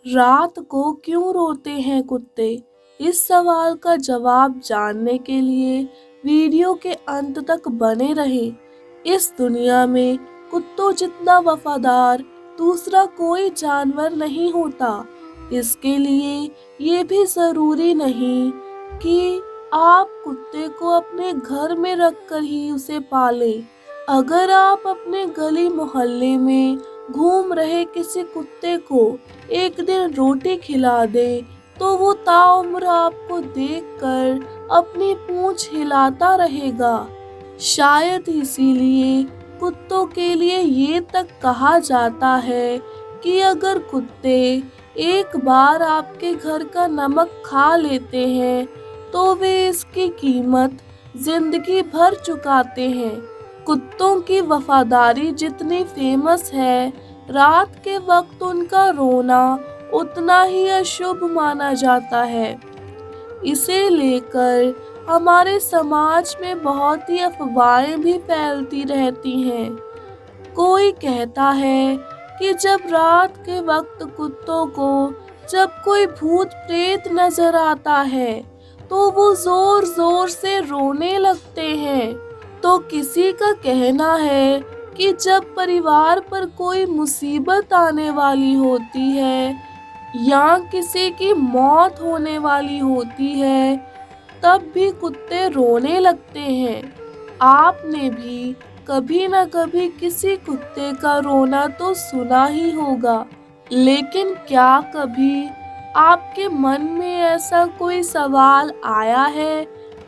रात को क्यों रोते हैं कुत्ते? इस सवाल का जवाब जानने के लिए वीडियो के अंत तक बने रहें। इस दुनिया में कुत्तों जितना वफादार दूसरा कोई जानवर नहीं होता। इसके लिए ये भी ज़रूरी नहीं कि आप कुत्ते को अपने घर में रखकर ही उसे पालें। अगर आप अपने गली मोहल्ले में घूम रहे किसी कुत्ते को एक दिन रोटी खिला दे तो वो ताउम्र आपको देखकर अपनी पूंछ हिलाता रहेगा। शायद इसीलिए कुत्तों के लिए ये तक कहा जाता है कि अगर कुत्ते एक बार आपके घर का नमक खा लेते हैं तो वे इसकी कीमत जिंदगी भर चुकाते हैं। कुत्तों की वफादारी जितनी फेमस है, रात के वक्त उनका रोना उतना ही अशुभ माना जाता है। इसे लेकर हमारे समाज में बहुत ही अफवाहें भी फैलती रहती हैं। कोई कहता है कि जब रात के वक्त कुत्तों को जब कोई भूत प्रेत नजर आता है तो वो जोर जोर से रोने लगते हैं। तो किसी का कहना है कि जब परिवार पर कोई मुसीबत आने वाली होती है या किसी की मौत होने वाली होती है तब भी कुत्ते रोने लगते हैं। आपने भी कभी न कभी किसी कुत्ते का रोना तो सुना ही होगा, लेकिन क्या कभी आपके मन में ऐसा कोई सवाल आया है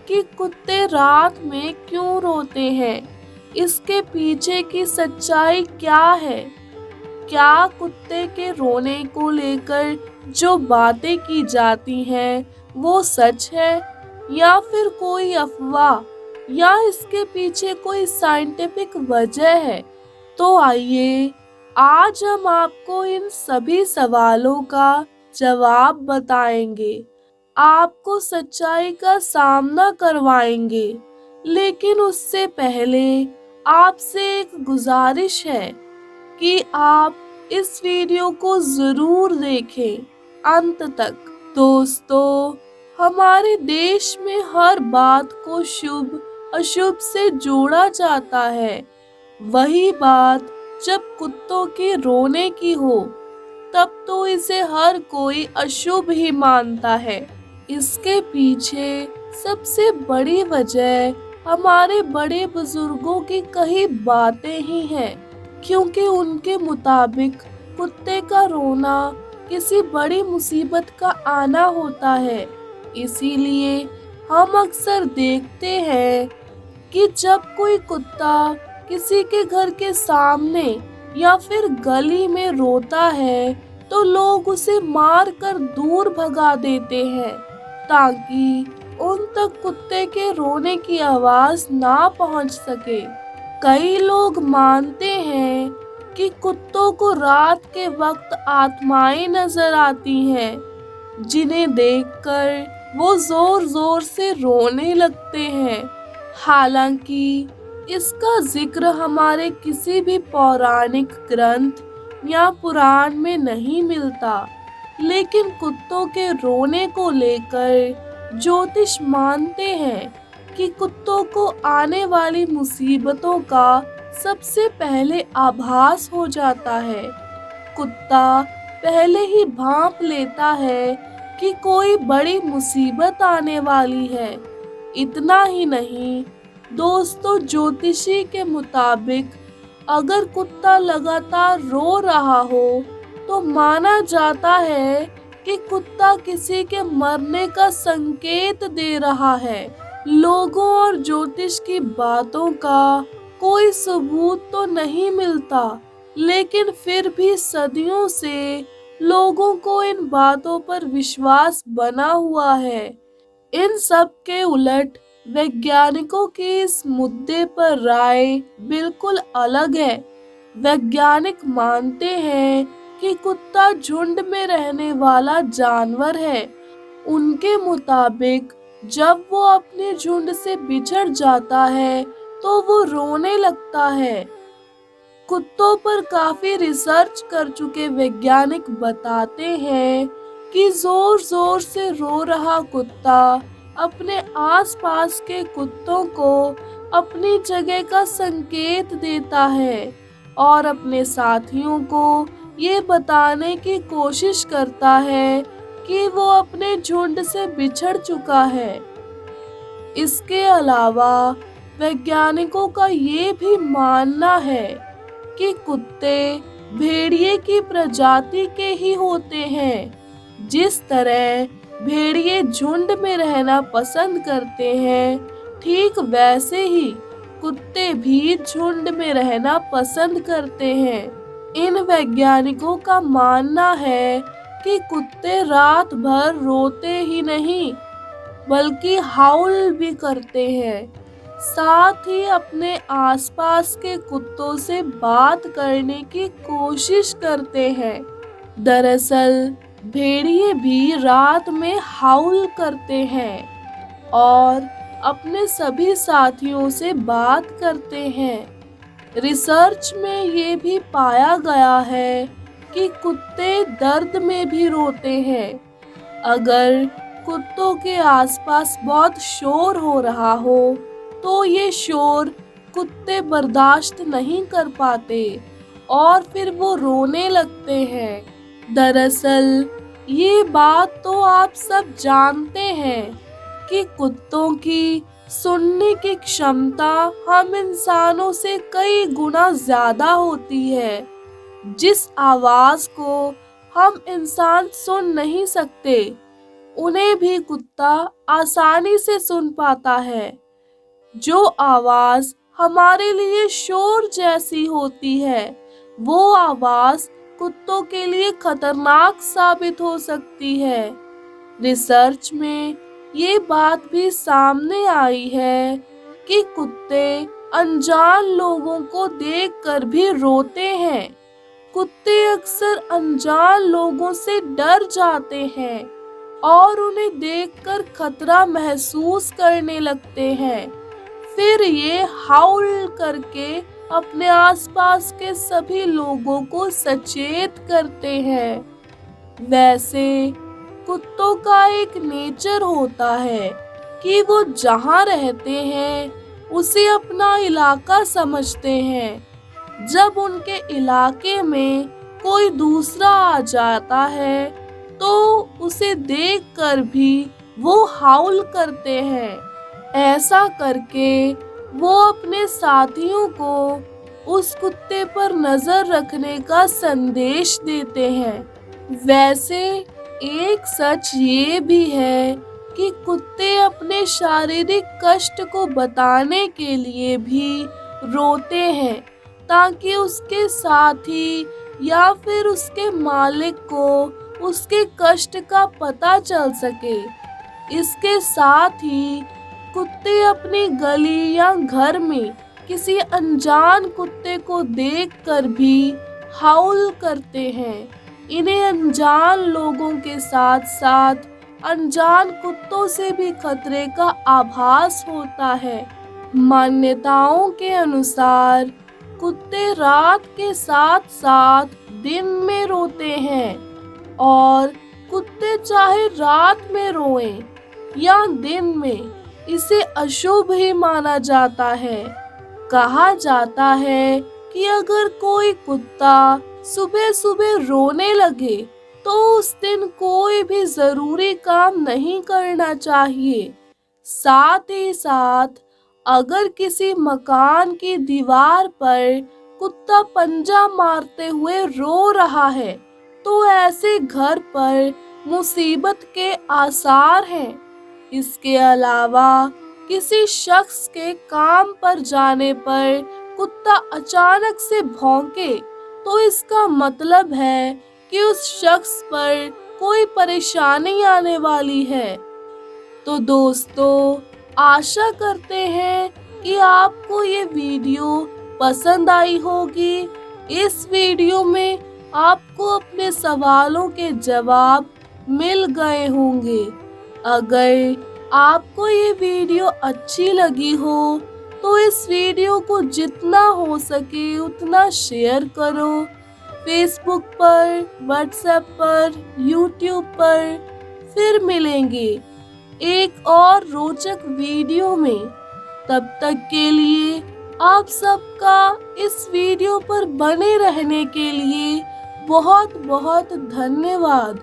कि कुत्ते रात में क्यों रोते हैं? इसके पीछे की सच्चाई क्या है? क्या कुत्ते के रोने को लेकर जो बातें की जाती हैं वो सच है या फिर कोई अफवाह, या इसके पीछे कोई साइंटिफिक वजह है? तो आइए आज हम आपको इन सभी सवालों का जवाब बताएंगे, आपको सच्चाई का सामना करवाएंगे। लेकिन उससे पहले आपसे एक गुजारिश है कि आप इस वीडियो को ज़रूर देखें अंत तक। दोस्तों, हमारे देश में हर बात को शुभ अशुभ से जोड़ा जाता है। वही बात जब कुत्तों के रोने की हो तब तो इसे हर कोई अशुभ ही मानता है। इसके पीछे सबसे बड़ी वजह हमारे बड़े बुजुर्गों की कही बातें ही हैं, क्योंकि उनके मुताबिक कुत्ते का रोना किसी बड़ी मुसीबत का आना होता है। इसीलिए हम अक्सर देखते हैं कि जब कोई कुत्ता किसी के घर के सामने या फिर गली में रोता है तो लोग उसे मार कर दूर भगा देते हैं ताकि उन तक कुत्ते के रोने की आवाज ना पहुंच सके। कई लोग मानते हैं कि कुत्तों को रात के वक्त आत्माएं नजर आती हैं, जिन्हें देखकर वो जोर जोर से रोने लगते हैं। हालांकि इसका जिक्र हमारे किसी भी पौराणिक ग्रंथ या पुराण में नहीं मिलता, लेकिन कुत्तों के रोने को लेकर ज्योतिष मानते हैं कि कुत्तों को आने वाली मुसीबतों का सबसे पहले आभास हो जाता है। कुत्ता पहले ही भांप लेता है कि कोई बड़ी मुसीबत आने वाली है। इतना ही नहीं दोस्तों, ज्योतिषी के मुताबिक अगर कुत्ता लगातार रो रहा हो तो माना जाता है कि कुत्ता किसी के मरने का संकेत दे रहा है। लोगों और ज्योतिष की बातों का कोई सबूत तो नहीं मिलता, लेकिन फिर भी सदियों से लोगों को इन बातों पर विश्वास बना हुआ है। इन सब के उलट वैज्ञानिकों की इस मुद्दे पर राय बिल्कुल अलग है। वैज्ञानिक मानते हैं कि कुत्ता झुंड में रहने वाला जानवर है। उनके मुताबिक जब वो अपने झुंड से बिछड़ जाता है तो वो रोने लगता है। कुत्तों पर काफी रिसर्च कर चुके वैज्ञानिक बताते हैं कि जोर जोर से रो रहा कुत्ता अपने आसपास के कुत्तों को अपनी जगह का संकेत देता है और अपने साथियों को ये बताने की कोशिश करता है कि वो अपने झुंड से बिछड़ चुका है। इसके अलावा वैज्ञानिकों का ये भी मानना है कि कुत्ते भेड़िए की प्रजाति के ही होते हैं। जिस तरह भेड़िए झुंड में रहना पसंद करते हैं, ठीक वैसे ही कुत्ते भी झुंड में रहना पसंद करते हैं। इन वैज्ञानिकों का मानना है कि कुत्ते रात भर रोते ही नहीं बल्कि हाउल भी करते हैं, साथ ही अपने आसपास के कुत्तों से बात करने की कोशिश करते हैं। दरअसल भेड़िए भी रात में हाउल करते हैं और अपने सभी साथियों से बात करते हैं। रिसर्च में ये भी पाया गया है कि कुत्ते दर्द में भी रोते हैं। अगर कुत्तों के आसपास बहुत शोर हो रहा हो तो ये शोर कुत्ते बर्दाश्त नहीं कर पाते और फिर वो रोने लगते हैं। दरअसल ये बात तो आप सब जानते हैं कि कुत्तों की सुनने की क्षमता हम इंसानों से कई गुना ज्यादा होती है। जिस आवाज को हम इंसान सुन नहीं सकते, उन्हें भी कुत्ता आसानी से सुन पाता है। जो आवाज हमारे लिए शोर जैसी होती है, वो आवाज कुत्तों के लिए खतरनाक साबित हो सकती है। रिसर्च में ये बात भी सामने आई है कि कुत्ते अनजान लोगों को देखकर भी रोते हैं। कुत्ते अक्सर अनजान लोगों से डर जाते हैं और उन्हें देखकर खतरा महसूस करने लगते हैं। फिर ये हाउल करके अपने आसपास के सभी लोगों को सचेत करते हैं। वैसे कुत्तों का एक नेचर होता है कि वो जहाँ रहते हैं उसे अपना इलाका समझते हैं। जब उनके इलाके में कोई दूसरा आ जाता है तो उसे देखकर भी वो हाउल करते हैं। ऐसा करके वो अपने साथियों को उस कुत्ते पर नजर रखने का संदेश देते हैं। वैसे एक सच ये भी है कि कुत्ते अपने शारीरिक कष्ट को बताने के लिए भी रोते हैं, ताकि उसके साथी या फिर उसके मालिक को उसके कष्ट का पता चल सके। इसके साथ ही कुत्ते अपनी गली या घर में किसी अनजान कुत्ते को देखकर भी हाउल करते हैं। इन्हें अनजान लोगों के साथ साथ अनजान कुत्तों से भी खतरे का आभास होता है। मान्यताओं के अनुसार कुत्ते रात के साथ साथ दिन में रोते हैं और कुत्ते चाहे रात में रोएं या दिन में, इसे अशुभ ही माना जाता है। कहा जाता है कि अगर कोई कुत्ता सुबह सुबह रोने लगे तो उस दिन कोई भी जरूरी काम नहीं करना चाहिए। साथ ही साथ अगर किसी मकान की दीवार पर कुत्ता पंजा मारते हुए रो रहा है तो ऐसे घर पर मुसीबत के आसार हैं। इसके अलावा किसी शख्स के काम पर जाने पर कुत्ता अचानक से भौंके तो इसका मतलब है कि उस शख्स पर कोई परेशानी आने वाली है। तो दोस्तों, आशा करते हैं कि आपको ये वीडियो पसंद आई होगी। इस वीडियो में आपको अपने सवालों के जवाब मिल गए होंगे। अगर आपको ये वीडियो अच्छी लगी हो तो इस वीडियो को जितना हो सके उतना शेयर करो। फेसबुक पर, व्हाट्सएप पर, यूट्यूब पर। फिर मिलेंगे एक और रोचक वीडियो में। तब तक के लिए आप सबका इस वीडियो पर बने रहने के लिए बहुत बहुत धन्यवाद।